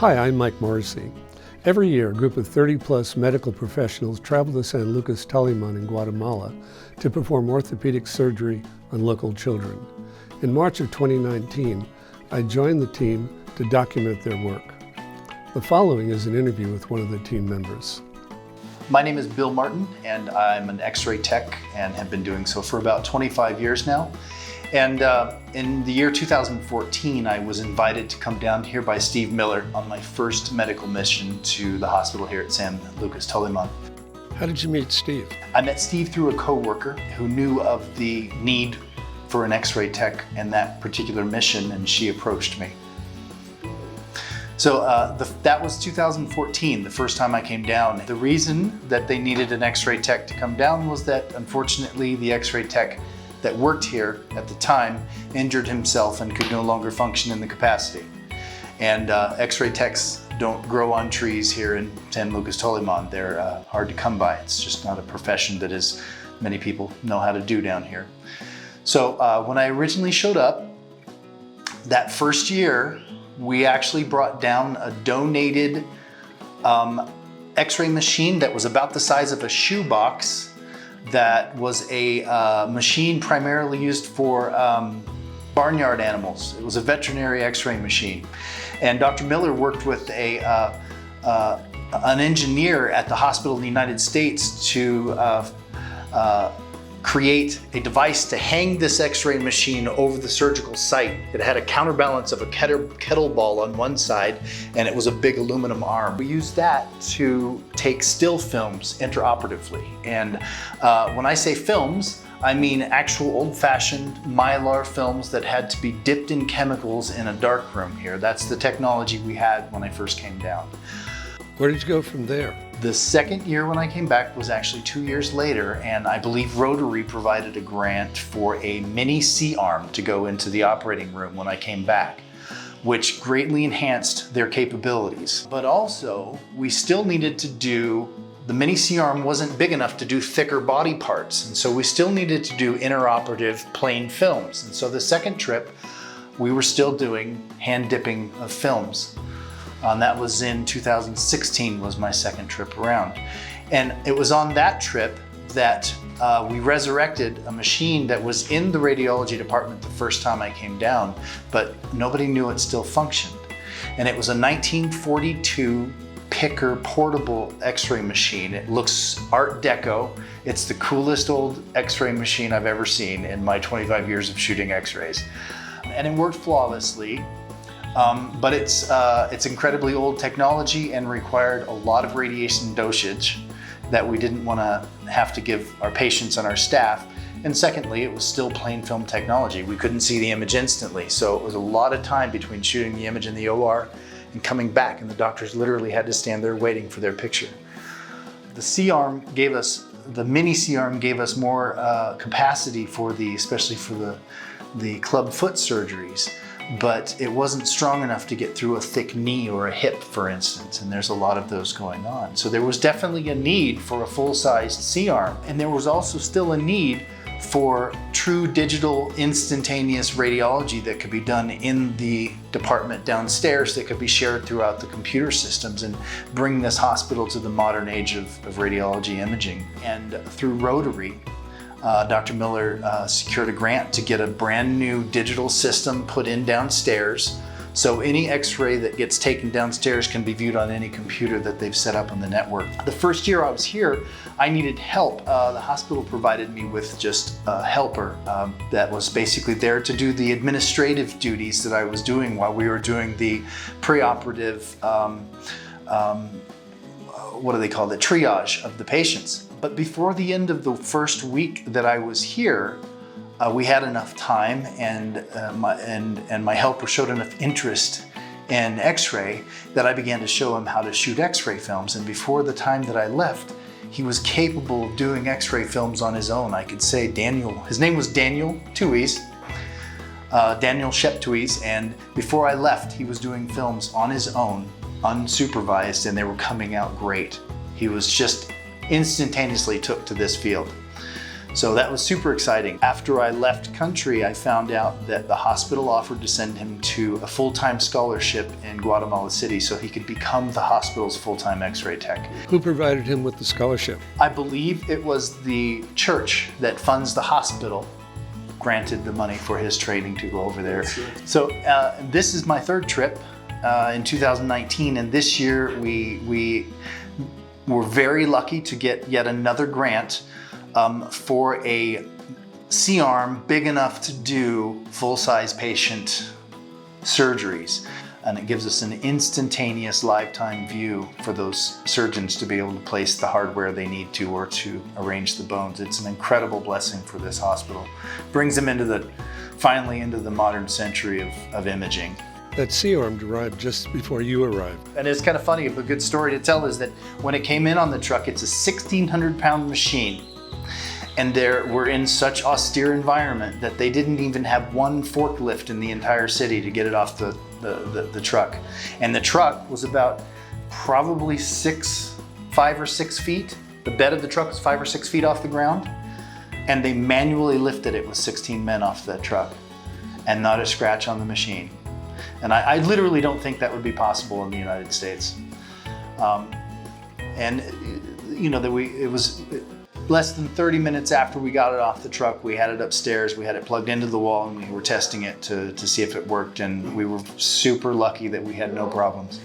Hi, I'm Mike Morrissey. Every year, a group of 30-plus medical professionals travel to San Lucas Toliman in Guatemala to perform orthopedic surgery on local children. In March of 2019, I joined the team to document their work. The following is an interview with one of the team members. My name is Bill Martin, and I'm an X-ray tech and have been doing so for about 25 years now. And in the year 2014, I was invited to come down here by Steve Miller on my first medical mission to the hospital here at San Lucas Toliman. How did you meet Steve? I met Steve through a coworker who knew of the need for an X-ray tech and that particular mission, and she approached me. So that was 2014, the first time I came down. The reason that they needed an X-ray tech to come down was that, unfortunately, the X-ray tech that worked here at the time injured himself and could no longer function in the capacity. And X-ray techs don't grow on trees here in San Lucas Toliman. They're hard to come by. It's just not a profession that many people know how to do down here. So when I originally showed up, that first year, we actually brought down a donated X-ray machine that was about the size of a shoebox. That was a machine primarily used for barnyard animals. It was a veterinary X-ray machine. And Dr. Miller worked with an engineer at the hospital in the United States to create a device to hang this X-ray machine over the surgical site. It had a counterbalance of a kettle ball on one side, and it was a big aluminum arm. We used that to take still films intraoperatively. And when I say films, I mean actual old-fashioned Mylar films that had to be dipped in chemicals in a dark room here. That's the technology we had when I first came down. Where did you go from there? The second year when I came back was actually 2 years later, and I believe Rotary provided a grant for a mini C-arm to go into the operating room when I came back, which greatly enhanced their capabilities. But also, we still needed to the mini C-arm wasn't big enough to do thicker body parts, and so we still needed to do intraoperative plain films. And so the second trip, we were still doing hand dipping of films. That was in 2016 was my second trip around. And it was on that trip that we resurrected a machine that was in the radiology department the first time I came down, but nobody knew it still functioned. And it was a 1942 Picker portable X-ray machine. It looks Art Deco. It's the coolest old X-ray machine I've ever seen in my 25 years of shooting X-rays. And it worked flawlessly. But it's incredibly old technology and required a lot of radiation dosage that we didn't want to have to give our patients and our staff. And secondly, it was still plain film technology. We couldn't see the image instantly, so it was a lot of time between shooting the image in the OR and coming back, and the doctors literally had to stand there waiting for their picture. The mini C-arm gave us more capacity especially for the club foot surgeries. But it wasn't strong enough to get through a thick knee or a hip, for instance, and there's a lot of those going on. So there was definitely a need for a full-sized C-arm, and there was also still a need for true digital instantaneous radiology that could be done in the department downstairs that could be shared throughout the computer systems and bring this hospital to the modern age of radiology imaging. And through Rotary, Dr. Miller secured a grant to get a brand new digital system put in downstairs, so any X-ray that gets taken downstairs can be viewed on any computer that they've set up on the network. The first year I was here, I needed help. The hospital provided me with just a helper that was basically there to do the administrative duties that I was doing while we were doing the preoperative, what do they call it, triage of the patients. But before the end of the first week that I was here, we had enough time, and my helper showed enough interest in X-ray that I began to show him how to shoot X-ray films. And before the time that I left, he was capable of doing X-ray films on his own. I could say his name was Daniel Tuies, Daniel Sheptuies, and before I left, he was doing films on his own, unsupervised, and they were coming out great. He was just instantaneously took to this field. So that was super exciting. After I left country, I found out that the hospital offered to send him to a full-time scholarship in Guatemala City so he could become the hospital's full-time x-ray tech. Who provided him with the scholarship? I believe it was the church that funds the hospital granted the money for his training to go over there. So this is my third trip in 2019, and this year we were very lucky to get yet another grant for a C-arm big enough to do full-size patient surgeries. And it gives us an instantaneous lifetime view for those surgeons to be able to place the hardware they need to or to arrange the bones. It's an incredible blessing for this hospital. Brings them finally into the modern century of imaging. That C-arm arrived just before you arrived. And it's kind of funny, but a good story to tell is that when it came in on the truck, it's a 1,600-pound machine. And we're in such austere environment that they didn't even have one forklift in the entire city to get it off the truck. And the truck was about probably 5 or 6 feet. The bed of the truck was 5 or 6 feet off the ground. And they manually lifted it with 16 men off that truck and not a scratch on the machine. And I literally don't think that would be possible in the United States. And you know, it was less than 30 minutes after we got it off the truck, we had it upstairs, we had it plugged into the wall, and we were testing it to see if it worked, and we were super lucky that we had no problems.